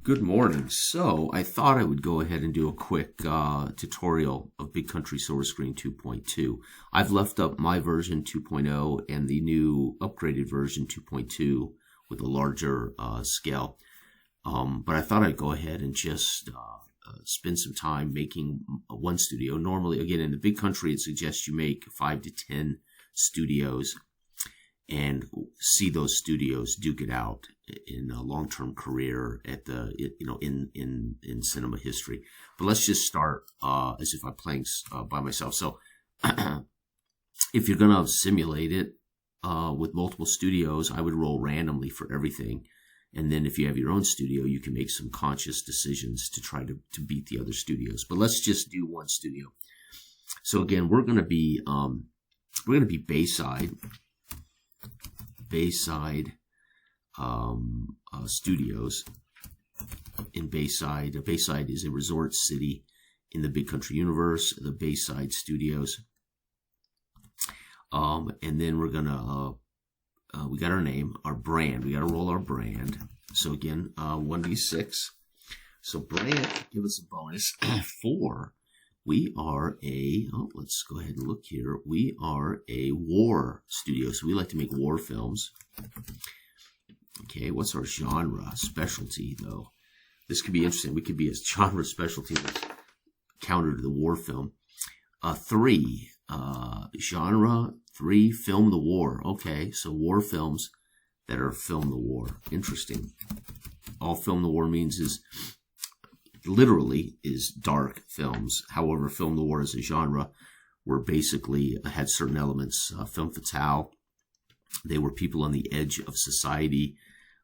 Good morning. So I thought I would go ahead and do a quick tutorial of Big Country Silver Screen 2.2. I've left up my version 2.0 and the new upgraded version 2.2 with a larger scale. But I thought I'd go ahead and just spend some time making one studio. Normally, again, in the Big Country, it suggests you make 5 to 10 studios and see those studios duke it out in a long-term career at the in cinema history. But let's just start as if I'm playing by myself. So if you're going to simulate it with multiple studios, I would roll randomly for everything. And then if you have your own studio, you can make some conscious decisions to try to beat the other studios. But let's just do one studio. So again, we're going to be Bayside Studios in Bayside. Bayside is a resort city in the Big Country universe, the Bayside Studios. And then we're gonna we got our name, our brand. We got to roll our brand. So again, 1d6. So brand, give us a bonus. 4. We are let's go ahead and look here. We are a war studio. So we like to make war films. Okay, what's our genre specialty, though? This could be interesting. We could be a genre specialty that's counter to the war film. 3, genre. 3, film the war. Okay, so war films that are film the war. Interesting. All film the war means is literally is dark films. However, film the war as a genre were basically had certain elements. Femme fatale. They were people on the edge of society.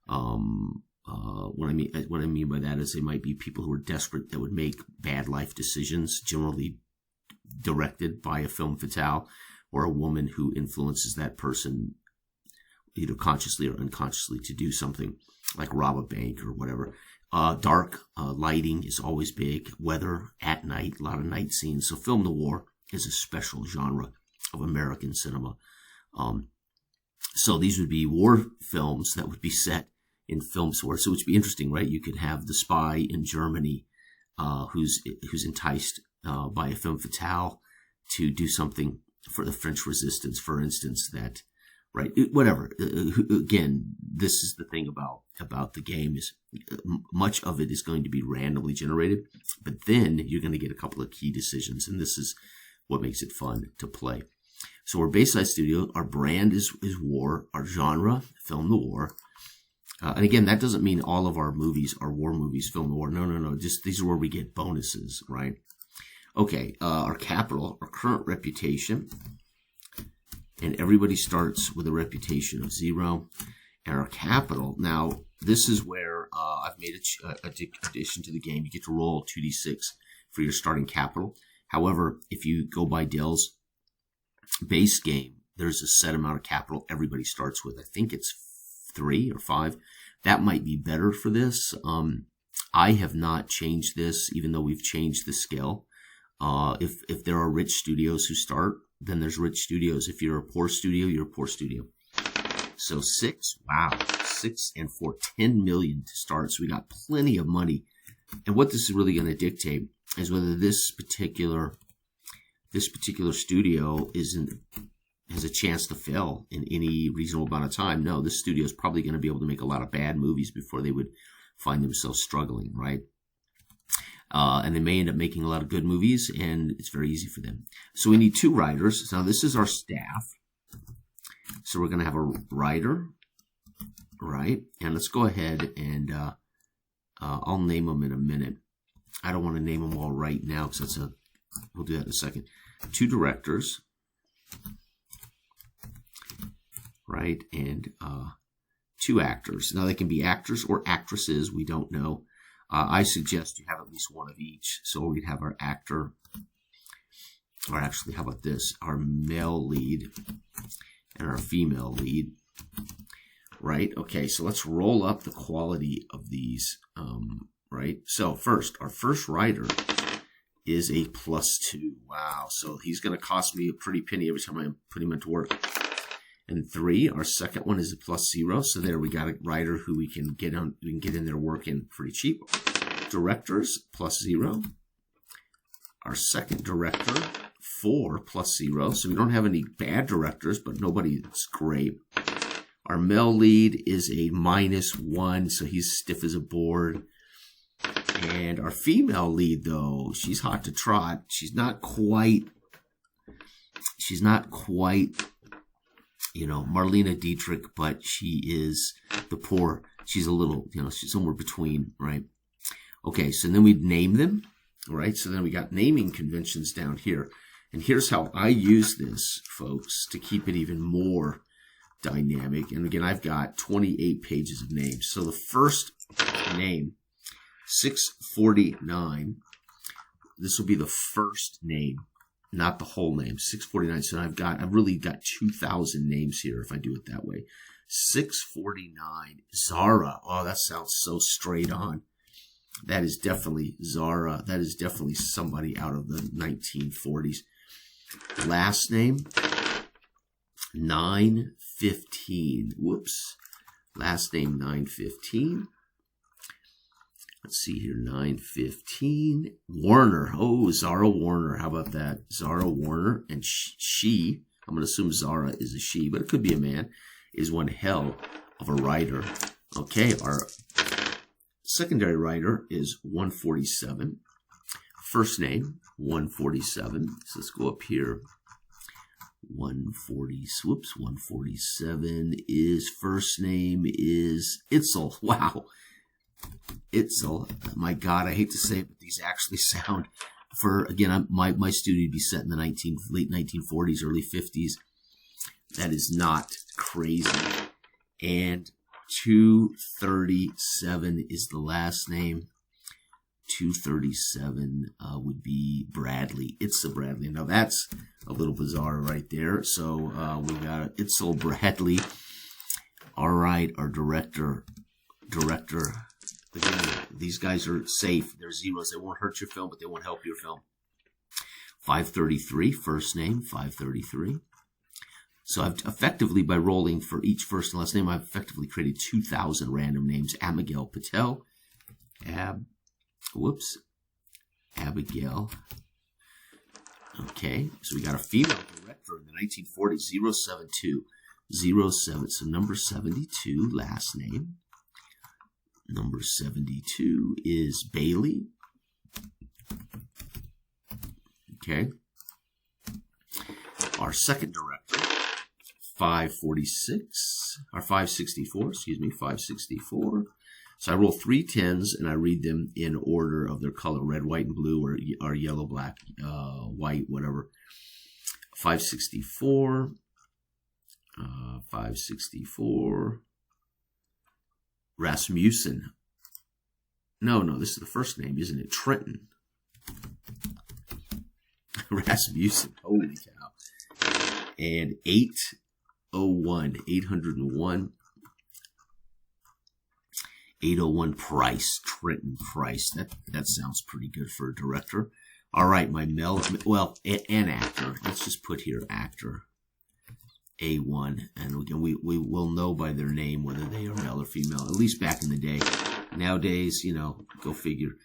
What I mean by that is they might be people who are desperate that would make bad life decisions, generally directed by a femme fatale or a woman who influences that person either consciously or unconsciously to do something like rob a bank or whatever. Dark lighting is always big. Weather at night, a lot of night scenes. So film the war is a special genre of American cinema. So these would be war films that would be set in films where, so it would be interesting, right? You could have the spy in Germany who's enticed by a femme fatale to do something for the French resistance, for instance, that, right, whatever. Again, this is the thing about the game is much of it is going to be randomly generated, but then you're going to get a couple of key decisions, and this is what makes it fun to play. So we're Bayside Studio. Our brand is war. Our genre, film the war. And again, that doesn't mean all of our movies are war movies, film the war. No. Just these are where we get bonuses, right? Okay, our capital, our current reputation. And everybody starts with a reputation of 0. And our capital, now, this is where I've made a addition to the game. You get to roll 2d6 for your starting capital. However, if you go by Dell's base game, there's a set amount of capital everybody starts with. I think it's 3 or 5. That might be better for this. I have not changed this, even though we've changed the scale. If there are rich studios who start, then there's rich studios. If you're a poor studio, you're a poor studio. So 6, wow, 6 and 4, 10 million to start. So we got plenty of money. And what this is really going to dictate is whether this particular studio has a chance to fail in any reasonable amount of time. No, this studio is probably going to be able to make a lot of bad movies before they would find themselves struggling, right? And they may end up making a lot of good movies, and it's very easy for them. So we need 2 writers. Now this is our staff. So we're going to have a writer, right? And let's go ahead and I'll name them in a minute. I don't want to name them all right now because we'll do that in a second. 2 directors, right? And 2 actors. Now they can be actors or actresses. We don't know. I suggest you have at least one of each. So we'd have our actor, or actually, how about this? Our male lead and our female lead, right? Okay, so let's roll up the quality of these, right? So first, our first writer is a +2. Wow, so he's going to cost me a pretty penny every time I put him into work. And 3, our second one is a +0. So there we got a writer who we can get in their work in pretty cheap. Directors, +0. Our second director, 4, +0. So we don't have any bad directors, but nobody's great. Our male lead is a -1, so he's stiff as a board. And our female lead, though, she's hot to trot. She's not quite, Marlene Dietrich, but she is she's a little, she's somewhere between, right? Okay, so then we'd name them, right? So then we got naming conventions down here. And here's how I use this, folks, to keep it even more dynamic. And again, I've got 28 pages of names. So the first name, 649, this will be the first name, not the whole name, 649. So I've really got 2,000 names here if I do it that way. 649, Zara. Oh, that sounds so straight on. That is definitely Zara. That is definitely somebody out of the 1940s. Last name, 915. Whoops. Last name, 915. Let's see here, 915. Warner. Oh, Zara Warner. How about that? Zara Warner. And she, I'm going to assume Zara is a she, but it could be a man, is one hell of a writer. Okay, our secondary writer is 147. First name, 147. So let's go up here. 147 is first name is Itzel. Wow. Itzel. My God, I hate to say it, but these actually sound my studio would be set in the late 1940s, early 50s. That is not crazy. And 237 is the last name. 237 would be Bradley. Itzel Bradley. Now that's a little bizarre right there. So we got Itzel Bradley. All right, our director. Again, these guys are safe. They're zeros. They won't hurt your film, but they won't help your film. 533, first name, 533. So I've effectively, by rolling for each first and last name, I've effectively created 2,000 random names. Abigail Patel. Abigail. Okay, so we got a female director in the 1940s, 072. 07, so number 72, last name. Number 72 is Bailey. Okay. Our second director, 564. So I roll 3 10s and I read them in order of their color, red, white, and blue, or yellow, black, white, whatever. 564. 564. Rasmussen. No, this is the first name, isn't it? Trenton. Rasmussen. Holy cow. And 801. 801. 801 Price. Trenton Price. That sounds pretty good for a director. All right, my male, well, an actor. Let's just put here actor. A1, and again, we will know by their name whether they are male or female, at least back in the day. Nowadays, go figure.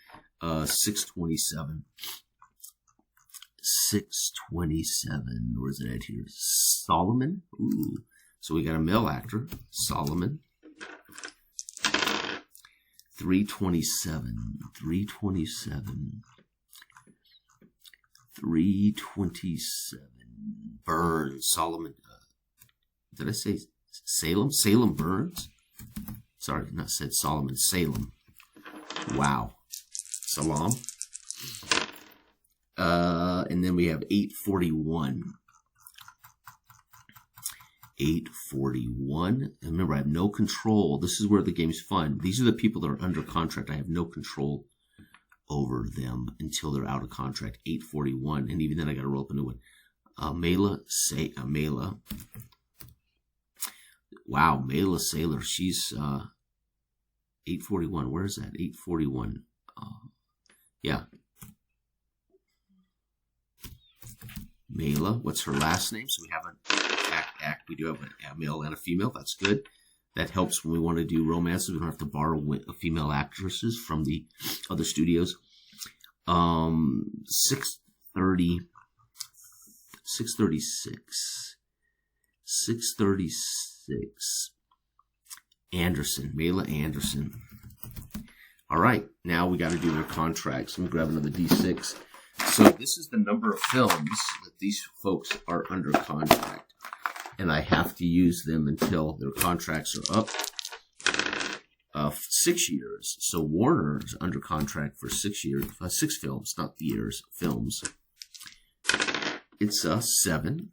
627. 627, where's it at here? Solomon? Ooh. So we got a male actor, Solomon. 327. 327. Burns. Solomon. Did I say Salem? Salem Burns? Sorry, not said Solomon. Salem. Wow. Salam. And then we have 841. 841. And remember, I have no control. This is where the game's fun. These are the people that are under contract. I have no control over them until they're out of contract. 841. And even then, I got to roll up a new one. Mela. Wow, Mela Saylor. She's 841. Where is that? 841. Yeah. Mela. What's her last name? So we have an We do have a male and a female. That's good. That helps when we want to do romances. We don't have to borrow female actresses from the other studios. 636. Anderson, Mela Anderson. All right, now we got to do their contracts. Let me grab another D6. So this is the number of films that these folks are under contract. And I have to use them until their contracts are up. 6 years. So Warner is under contract for 6 years. 6 films, not years, films. It's 7.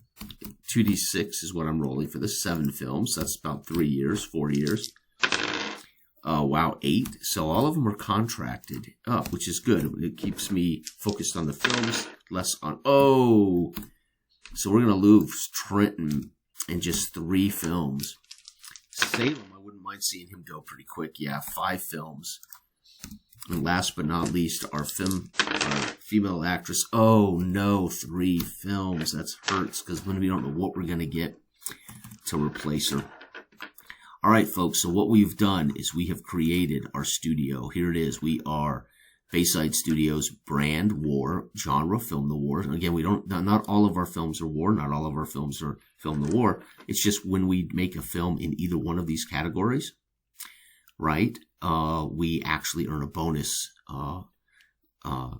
2D6 is what I'm rolling for the 7 films. That's about 3 years, 4 years. Wow, 8. So all of them are contracted up, which is good. It keeps me focused on the films, less on... Oh! So we're going to lose Trenton in just 3 films. Salem, I wouldn't mind seeing him go pretty quick. Yeah, 5 films. And last but not least, our female actress. Oh, no, 3 films. That hurts because when we don't know what we're going to get to replace her. All right, folks, so what we've done is we have created our studio. Here it is. We are Bayside Studios, brand war, genre, film the war. And again, not all of our films are war. Not all of our films are film the war. It's just when we make a film in either one of these categories, right, we actually earn a bonus.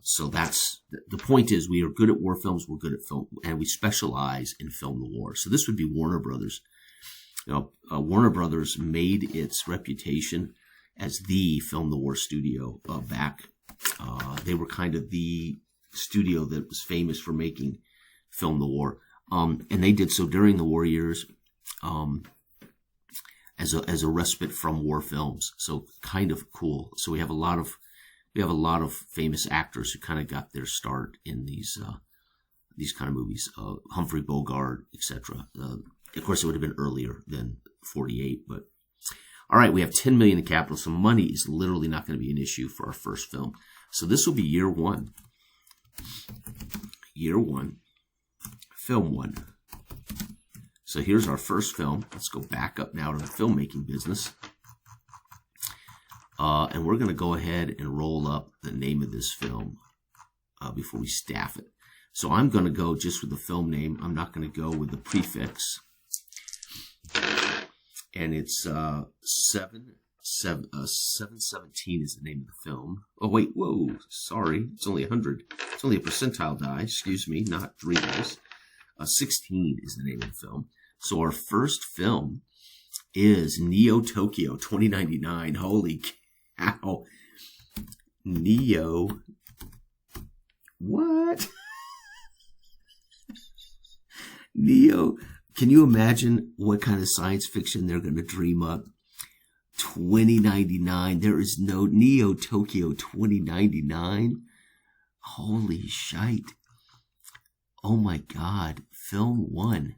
So that's, the point is we are good at war films, we're good at film, and we specialize in film the war. So this would be Warner Brothers. Warner Brothers made its reputation as the film the war studio back. They were kind of the studio that was famous for making film the war. And they did so during the war years as a respite from war films. So kind of cool. So we have a lot of famous actors who kind of got their start in these kind of movies. Humphrey Bogart, etc. Of course, it would have been earlier than 48, but all right, we have $10 million in capital, so money is literally not going to be an issue for our first film. So this will be year 1. Year 1, film 1. So here's our first film. Let's go back up now to the filmmaking business. And we're going to go ahead and roll up the name of this film before we staff it. So I'm going to go just with the film name. I'm not going to go with the prefix. And it's 717 is the name of the film. Oh, wait, whoa, sorry. It's only 100. It's only a percentile die, excuse me, not 3 dice. 16 is the name of the film. So our first film is Neo Tokyo 2099. Holy cow. Neo. What? Neo. Can you imagine what kind of science fiction they're going to dream up? 2099. There is no Neo Tokyo 2099. Holy shite. Oh my God. Film 1.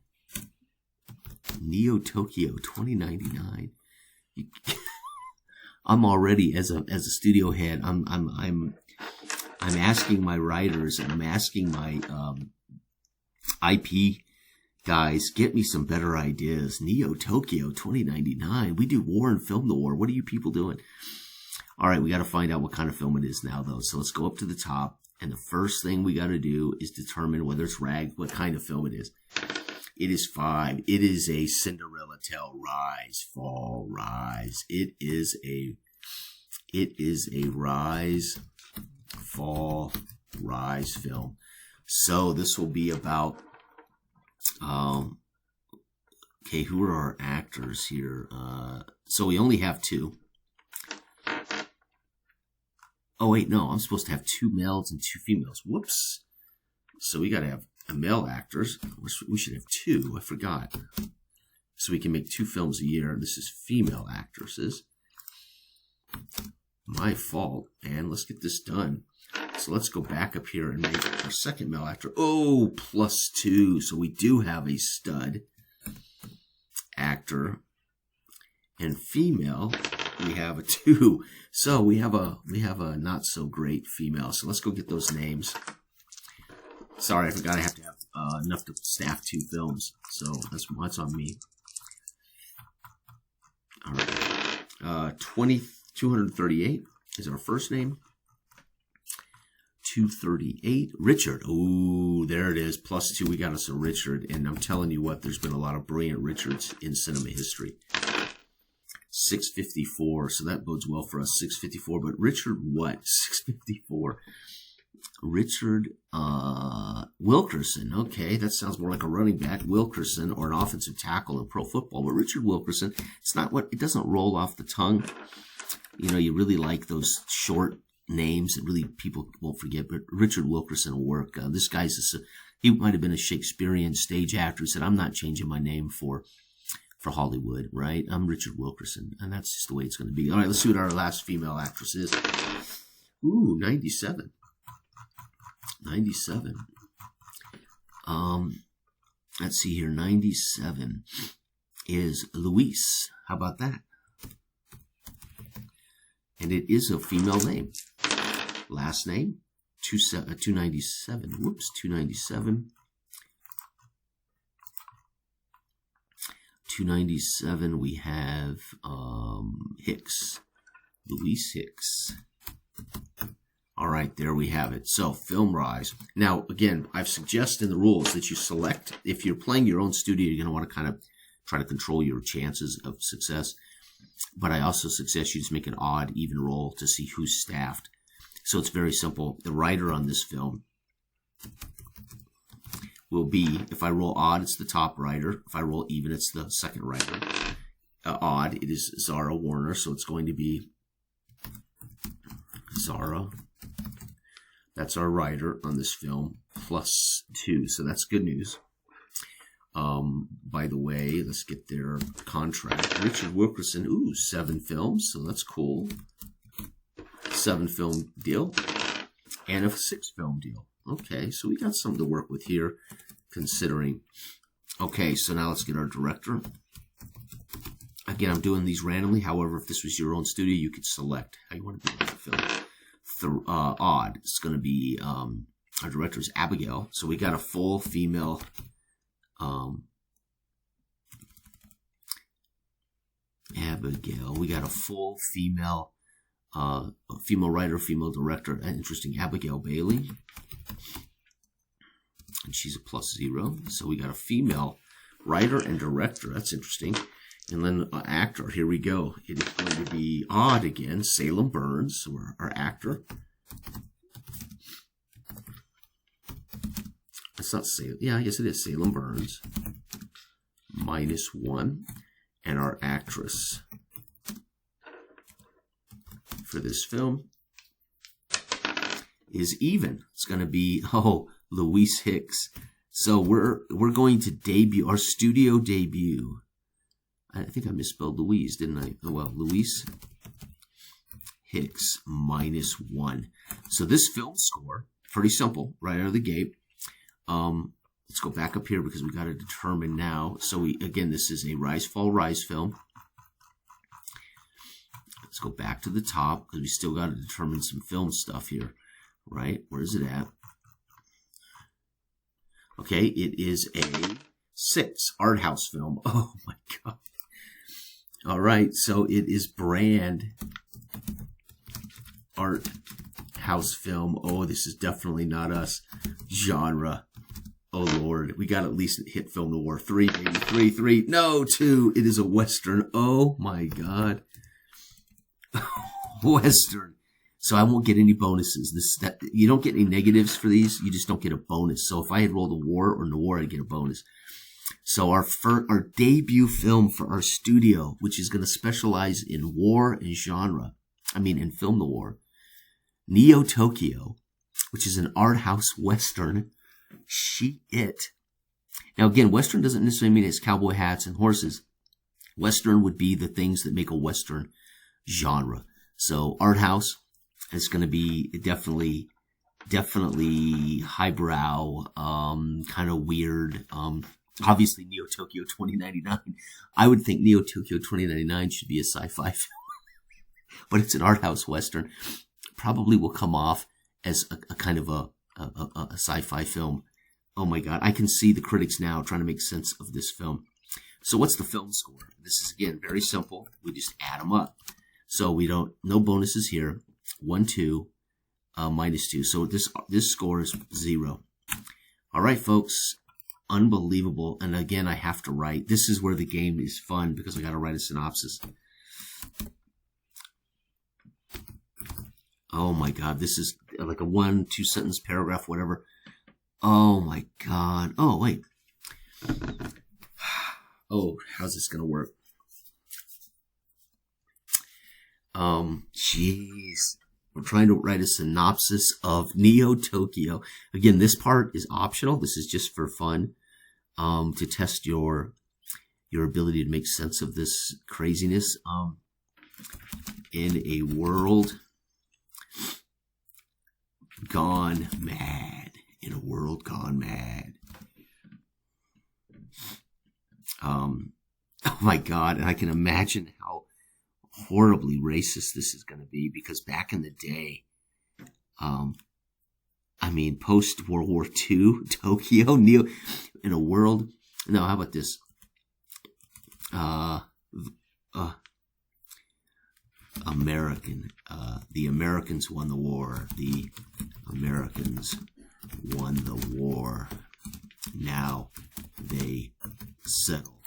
Neo Tokyo 2099. I'm already, as a studio head, I'm asking my writers and I'm asking my IP guys, get me some better ideas. Neo Tokyo 2099. We do war and film the war. What are you people doing? All right, we got to find out what kind of film it is now, though. So let's go up to the top. And the first thing we got to do is determine whether it's rag, what kind of film it is. It is 5. It is a Cinderella Tale, rise, fall, rise. It is a rise, fall, rise film. So this will be about, okay, who are our actors here? So we only have 2. Oh, wait, no, I'm supposed to have 2 males and 2 females. Whoops. So we got to have male actors. We should have 2. I forgot. So we can make 2 films a year. This is female actresses. My fault. And let's get this done. So let's go back up here and make our second male actor. Oh, +2. So we do have a stud actor. And female, we have a 2. So we have a not so great female. So let's go get those names. Sorry, I forgot I have to have enough to staff 2 films. So that's on me. All right. 238 is our first name. 238, Richard. Oh, there it is. +2. We got us a Richard. And I'm telling you what, there's been a lot of brilliant Richards in cinema history. 654. So that bodes well for us. 654. But Richard what? 654. Richard Wilkerson. Okay, that sounds more like a running back. Wilkerson, or an offensive tackle in pro football. But Richard Wilkerson, it doesn't roll off the tongue. You know, you really like those short names that really people won't forget, but Richard Wilkerson will work. This guy's he might have been a Shakespearean stage actor. He said, I'm not changing my name for Hollywood, right? I'm Richard Wilkerson, and that's just the way it's going to be. All right, let's see what our last female actress is. Ooh, 97. 97. Let's see here. 97 is Louise. How about that? And it is a female name. Last name, 297. Whoops, 297. 297, we have Hicks. Louise Hicks. All right, there we have it. So, FilmRise. Now, again, I've suggested in the rules that you select, if you're playing your own studio, you're going to want to kind of try to control your chances of success. But I also suggest you just make an odd, even roll to see who's staffed. So it's very simple. The writer on this film will be, if I roll odd, it's the top writer. If I roll even, it's the second writer. Odd, it is Zara Warner, so it's going to be Zara. That's our writer on this film, +2. So that's good news. By the way, let's get their contract. Richard Wilkerson, 7 films, so that's cool. 7-film deal and a 6-film deal. Okay, so we got something to work with here, considering. Okay, so now let's get our director. Again, I'm doing these randomly. However, if this was your own studio, you could select how you want to do the film. Odd. It's going to be, our director is Abigail. So we got a full female Abigail. We got a full female female writer, female director. Interesting, Abigail Bailey. And she's a +0. So we got a female writer and director. That's interesting. And then actor. Here we go. It is going to be odd again. Salem Burns, our actor. It's not Salem. Yeah, I guess it is Salem Burns. -1. And our actress for this film is even. It's going to be, Louise Hicks. So we're going to debut, our studio debut. I think I misspelled Louise, didn't I? Oh, well, Louise Hicks -1. So this film score, pretty simple, right out of the gate. Let's go back up here because we got to determine now. So again, this is a Rise, Fall, Rise film. Let's go back to the top because we still got to determine some film stuff here, right? Where is it at? Okay, it is a 6 art house film. Oh my God. All right, so it is brand art house film. Oh, this is definitely not us. Genre. Oh, Lord. We got at least hit film noir. 3, maybe 3. No, 2. It is a Western. Oh, my God. Western. So I won't get any bonuses. You don't get any negatives for these. You just don't get a bonus. So if I had rolled a war or noir, I'd get a bonus. So our debut film for our studio, which is going to specialize in war and genre, in film noir, Neo Tokyo, which is an art house Western. It. Now again, Western doesn't necessarily mean it's cowboy hats and horses. Western would be the things that make a Western genre. So art house is going to be definitely highbrow, kind of weird. Obviously, Neo Tokyo 2099. I would think Neo Tokyo 2099 should be a sci-fi film, but it's an art house Western. Probably will come off as a kind of a sci-fi film Oh my God, I can see the critics now trying to make sense of this film. So what's the film score? This is, again, very simple. We just add them up. So we don't, no bonuses here. 1, 2, -2. So this score is 0. All right, folks. Unbelievable. And again, I have to write. This is where the game is fun because I got to write a synopsis. Oh my God. This is like a 1-2 sentence paragraph, whatever. Oh my God. Oh, wait. Oh, how's this going to work? Jeez. We're trying to write a synopsis of Neo Tokyo. Again, this part is optional. This is just for fun, to test your ability to make sense of this craziness. In a world gone mad. In a world gone mad. Oh my God, and I can imagine how horribly racist this is going to be, because back in the day, I mean, post World War II, Tokyo, Neo, in a world, no, how about this? American, the Americans won the war. The Americans won the war. Now they settle.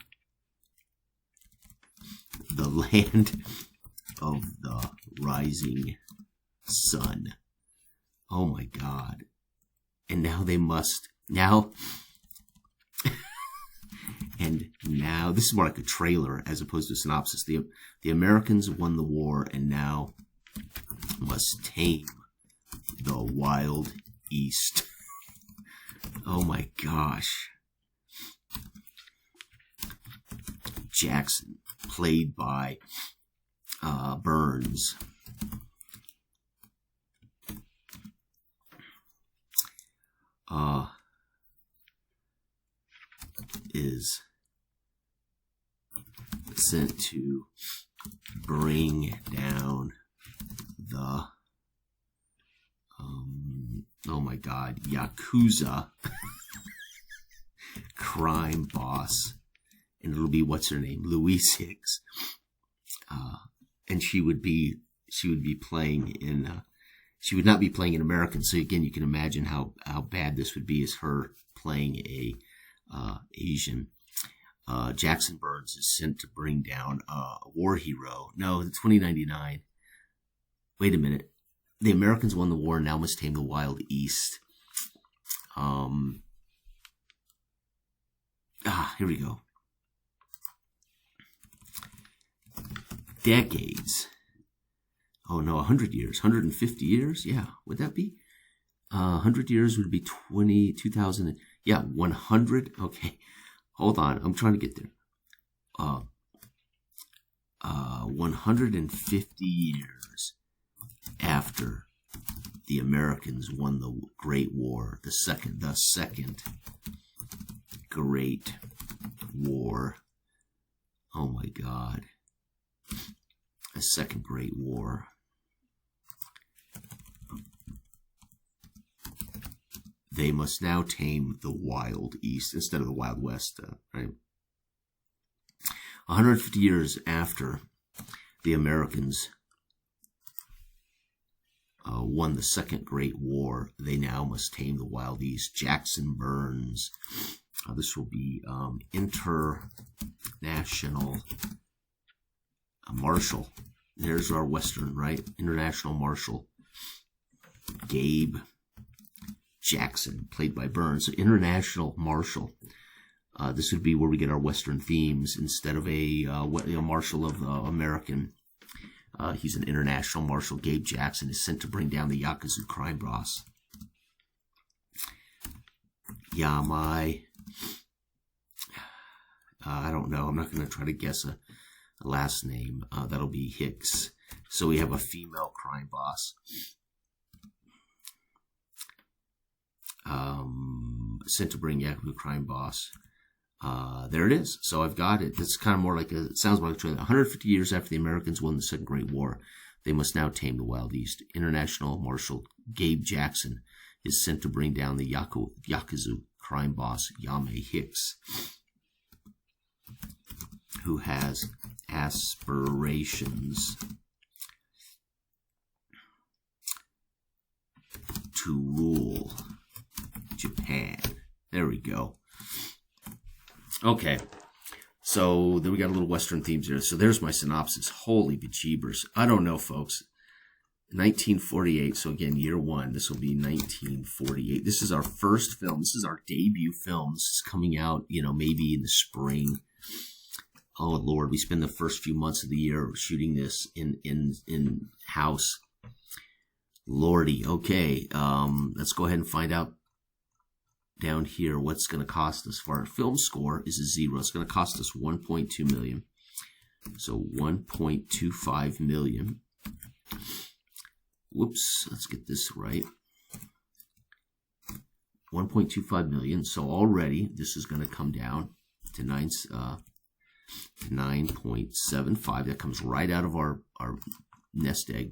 The land of the rising sun. Oh my God. And now they must, and now, this is more like a trailer as opposed to a synopsis. The Americans won the war and now must tame the wild east. Oh my gosh. Jackson, played by Burns. Is sent to bring down the oh my God, Yakuza crime boss, and it'll be, what's her name, Louise Hicks, and she would be playing in she would not be playing in American. So again, you can imagine how bad this would be as her playing a Asian. Jackson Burns is sent to bring down a war hero. No, 2099. Wait a minute. The Americans won the war and now must tame the wild east. Here we go. Decades. Oh no, 100 years. 150 years? Yeah, would that be? 100 years would be 2000. Yeah, 100. Okay, hold on. I'm trying to get there. 150 years after the Americans won the Great War, the second Great War. Oh my God. The Second Great War. They must now tame the Wild East instead of the Wild West, right? 150 years after the Americans won the Second Great War, they now must tame the Wild East. Jackson Burns. This will be International Marshal. There's our Western, right? International Marshal. Gabe Jackson, played by Burns. So International Marshal. This would be where we get our Western themes instead of a Marshal of American. He's an International Marshal. Gabe Jackson is sent to bring down the Yakuza crime boss. Yamai. I don't know. I'm not going to try to guess a last name. That'll be Hicks. So we have a female crime boss. Sent to bring Yakuza crime boss. There it is. So I've got it. It's kind of more like it sounds more like a trailer. 150 years after the Americans won the Second Great War, they must now tame the Wild East. International Marshal Gabe Jackson is sent to bring down the Yakuza crime boss Yame Hicks, who has aspirations to rule Japan. There we go. Okay. So then we got a little Western themes here. So there's my synopsis. Holy bejeebers. I don't know, folks. 1948. So again, year one. This will be 1948. This is our first film. This is our debut film. This is coming out, maybe in the spring. Oh, Lord. We spend the first few months of the year shooting this in house. Lordy. Okay. Let's go ahead and find out down here what's going to cost us. For our film score is a 0. It's going to cost us $1.2 million. So $1.25 million. Whoops, let's get this right. $1.25 million. So already this is going to come down to 9.75. That comes right out of our nest egg.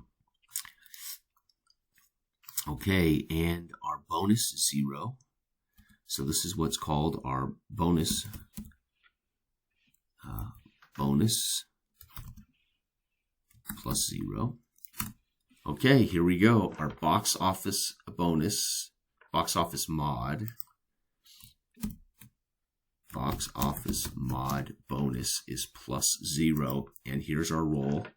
Okay, and our bonus is 0. So this is what's called our bonus. Bonus plus 0. Okay, here we go. Our box office bonus, box office mod. Box office mod bonus is plus 0. And here's our roll.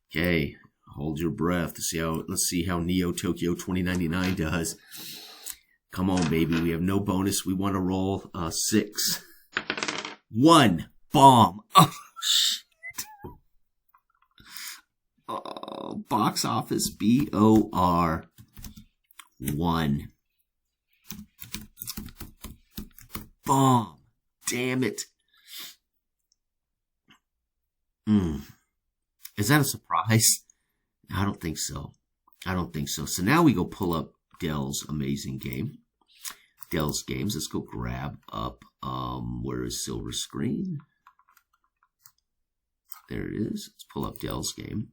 Okay, hold your breath to see let's see how Neo Tokyo 2099 does. Come on, baby. We have no bonus. We want to roll 6. 1. Bomb. Oh, shit. Oh, box office BOR 1. Bomb. Damn it. Is that a surprise? I don't think so. I don't think so. So now we go pull up Dell's amazing game. Dell's games. Let's go grab up, where is silver screen? There it is. Let's pull up Dell's game.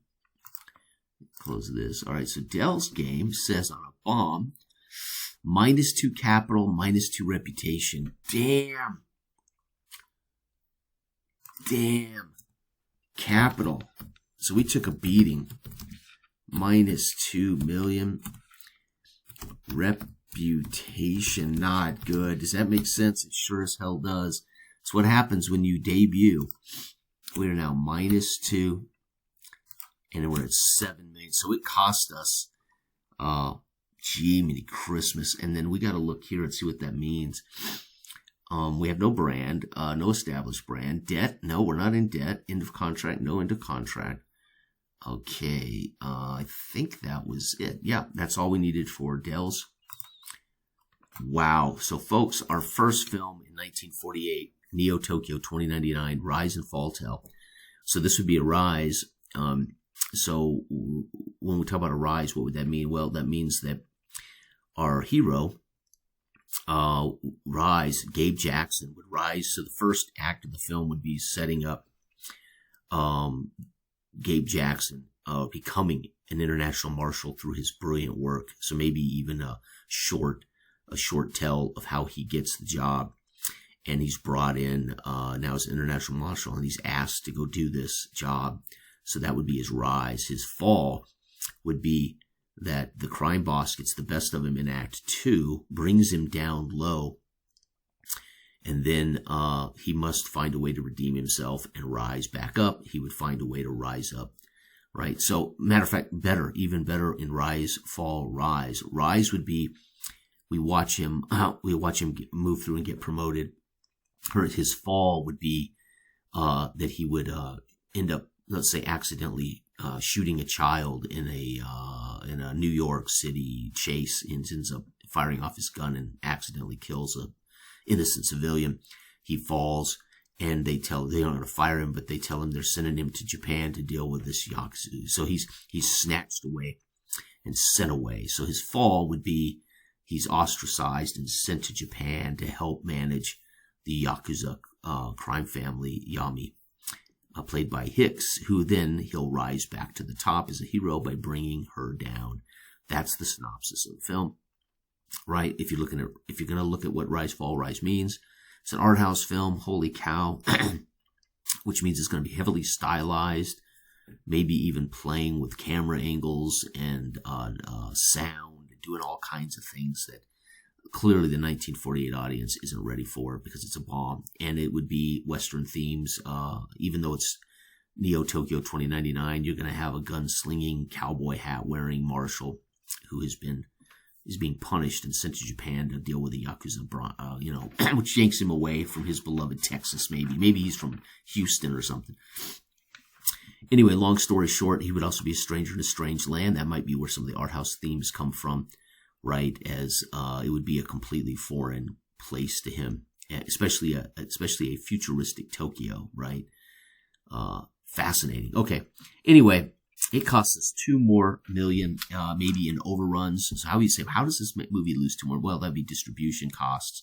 Close this. All right, so Dell's game says on a bomb, -2 capital, -2 reputation. Damn. Damn. Capital. So we took a beating. -2 million. Reputation, not good. Does that make sense? It sure as hell does. It's what happens when you debut. We're now -2, and then we're at 7 million. So it cost us, gee, many Christmas. And then we got to look here and see what that means. We have no brand, no established brand. Debt? No, we're not in debt. End of contract? No end of contract. Okay, I think that was it. Yeah, that's all we needed for Dell's. Wow. So, folks, our first film in 1948, Neo Tokyo 2099, Rise and Fall Tale. So this would be a rise. So when we talk about a rise, what would that mean? Well, that means that our hero, Rise, Gabe Jackson, would rise. So the first act of the film would be setting up Gabe Jackson becoming an international marshal through his brilliant work. So maybe even a short tell of how he gets the job. And he's brought in now as international marshal, and he's asked to go do this job. So that would be his rise. His fall would be that the crime boss gets the best of him in Act 2, brings him down low, and then he must find a way to redeem himself and rise back up. He would find a way to rise up, right? So, matter of fact, even better in Rise, Fall, Rise. Rise would be we watch him move through and get promoted. Or his fall would be that he would end up, let's say, accidentally shooting a child in a New York City chase, and ends up firing off his gun and accidentally kills a innocent civilian. He falls, and they don't know how to fire him, but they tell him they're sending him to Japan to deal with this Yakuza. So he's snatched away and sent away. So his fall would be he's ostracized and sent to Japan to help manage the Yakuza crime family, Yami, played by Hicks, who then he'll rise back to the top as a hero by bringing her down. That's the synopsis of the film. right? If you're going to look at what Rise, Fall, Rise means, it's an art house film. Holy cow. Which means it's going to be heavily stylized, maybe even playing with camera angles and sound, doing all kinds of things that clearly the 1948 audience isn't ready for because it's a bomb. And it would be Western themes. Even though it's Neo Tokyo 2099, you're going to have a gunslinging, cowboy hat wearing marshal who is being punished and sent to Japan to deal with the Yakuza, which yanks him away from his beloved Texas, maybe. Maybe he's from Houston or something. Anyway, long story short, he would also be a stranger in a strange land. That might be where some of the art house themes come from, right? As it would be a completely foreign place to him, especially a futuristic Tokyo, right? Fascinating. Okay. Anyway, it costs us $2 million more, maybe in overruns. So how does this movie lose $2 more? Well, that'd be distribution costs,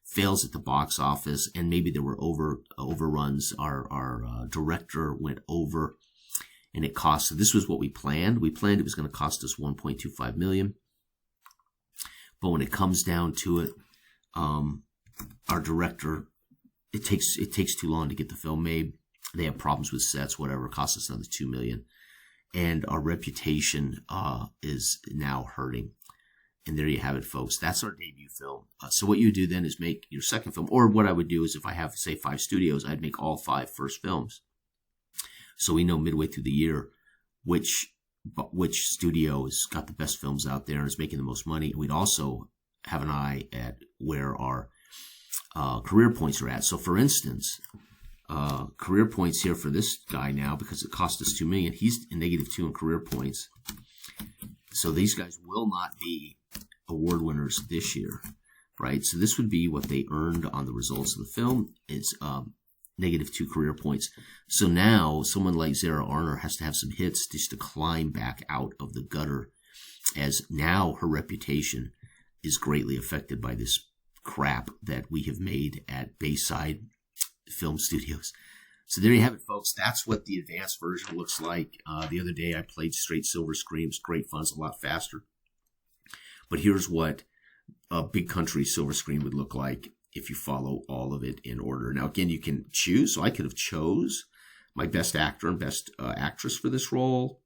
fails at the box office, and maybe there were overruns. Our director went over, and it cost. So this was what we planned. We planned it was going to cost us $1.25 million, but when it comes down to it, our director, it takes too long to get the film made. They have problems with sets, whatever. It costs us another $2 million. And our reputation is now hurting. And there you have it, folks. That's our debut film. So what you do then is make your second film. Or what I would do is if I have, say, 5 studios, I'd make all 5 first films. So we know midway through the year which studio has got the best films out there and is making the most money. And we'd also have an eye at where our career points are at. So, for instance, career points here for this guy now, because it cost us $2 million. He's in -2 in career points. So these guys will not be award winners this year, right? So this would be what they earned on the results of the film. It's -2 career points. So now someone like Zara Arner has to have some hits just to climb back out of the gutter, as now her reputation is greatly affected by this crap that we have made at Bayside Film Studios. So there you have it, folks. That's what the advanced version looks like. The other day I played straight silver screen. It's great fun. It's a lot faster. But here's what a big country silver screen would look like if you follow all of it in order. Now, again, you can choose. So I could have chose my best actor and best actress for this role.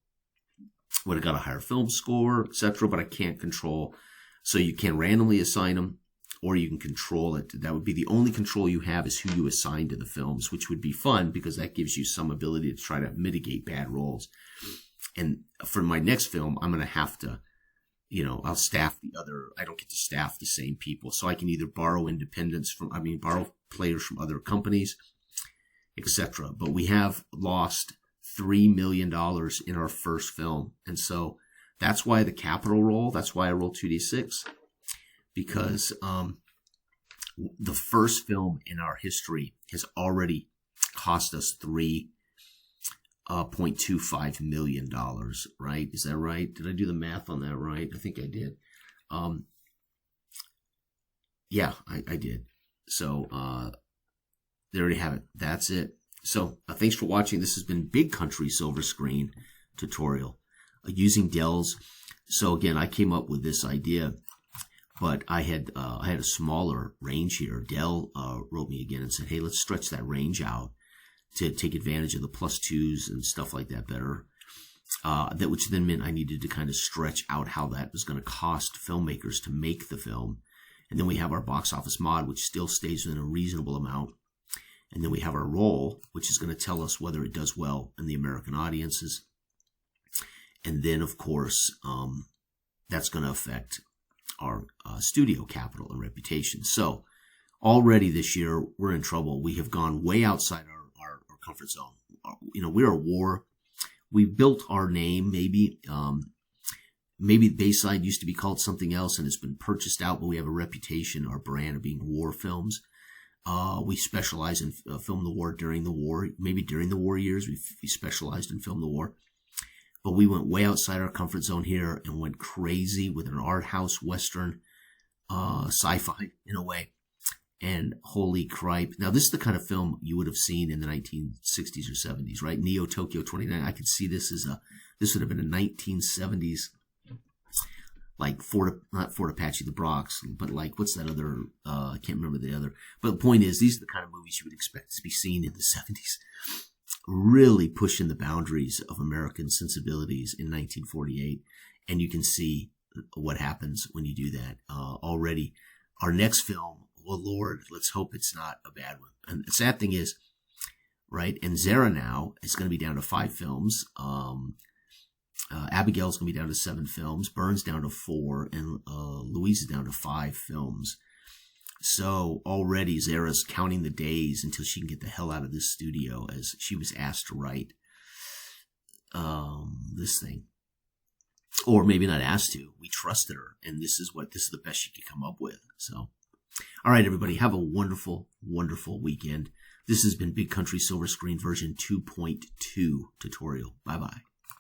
Would have got a higher film score, etc. But I can't control. So you can randomly assign them, or you can control it. That would be the only control you have, is who you assign to the films, which would be fun because that gives you some ability to try to mitigate bad roles. And for my next film, I'm going to have to, I'll staff I don't get to staff the same people. So I can either borrow borrow players from other companies, etc. But we have lost $3 million in our first film. And so that's why the capital roll, that's why I roll 2d6. Because the first film in our history has already cost us $3.25 million, right? Is that right? Did I do the math on that right? I think I did. Yeah, I did. So there you have it. That's it. So thanks for watching. This has been Big Country Silver Screen tutorial using Dell's. So again, I came up with this idea, but I had a smaller range here. Dell wrote me again and said, hey, let's stretch that range out to take advantage of the +2s and stuff like that better. Which then meant I needed to kind of stretch out how that was going to cost filmmakers to make the film. And then we have our box office mod, which still stays within a reasonable amount. And then we have our roll, which is going to tell us whether it does well in the American audiences. And then, of course, that's going to affect our studio capital and reputation. So already this year, we're in trouble. We have gone way outside our comfort zone. We're a war. We built our name, maybe. Maybe Bayside used to be called something else and it's been purchased out, but we have a reputation, our brand, of being war films. We specialize in film the war during the war. Maybe during the war years, we specialized in film the war. But we went way outside our comfort zone here and went crazy with an art house Western sci-fi in a way. And holy cripe. Now, this is the kind of film you would have seen in the 1960s or 70s, right? Neo Tokyo 29. I could see this would have been a 1970s like not Fort Apache, the Bronx, but like, what's that other, I can't remember the other. But the point is, these are the kind of movies you would expect to be seen in the 70s. Really pushing the boundaries of American sensibilities in 1948. And you can see what happens when you do that. Already, our next film, well, Lord, let's hope it's not a bad one. And the sad thing is, right, and Zara now is going to be down to 5 films. Abigail's going to be down to 7 films. Burns down to 4. And Louise is down to 5 films. So already Zara's counting the days until she can get the hell out of this studio, as she was asked to write this thing. Or maybe not asked to. We trusted her, and this is the best she could come up with. So, all right, everybody, have a wonderful, wonderful weekend. This has been Big Country Silver Screen version 2.2 tutorial. Bye-bye.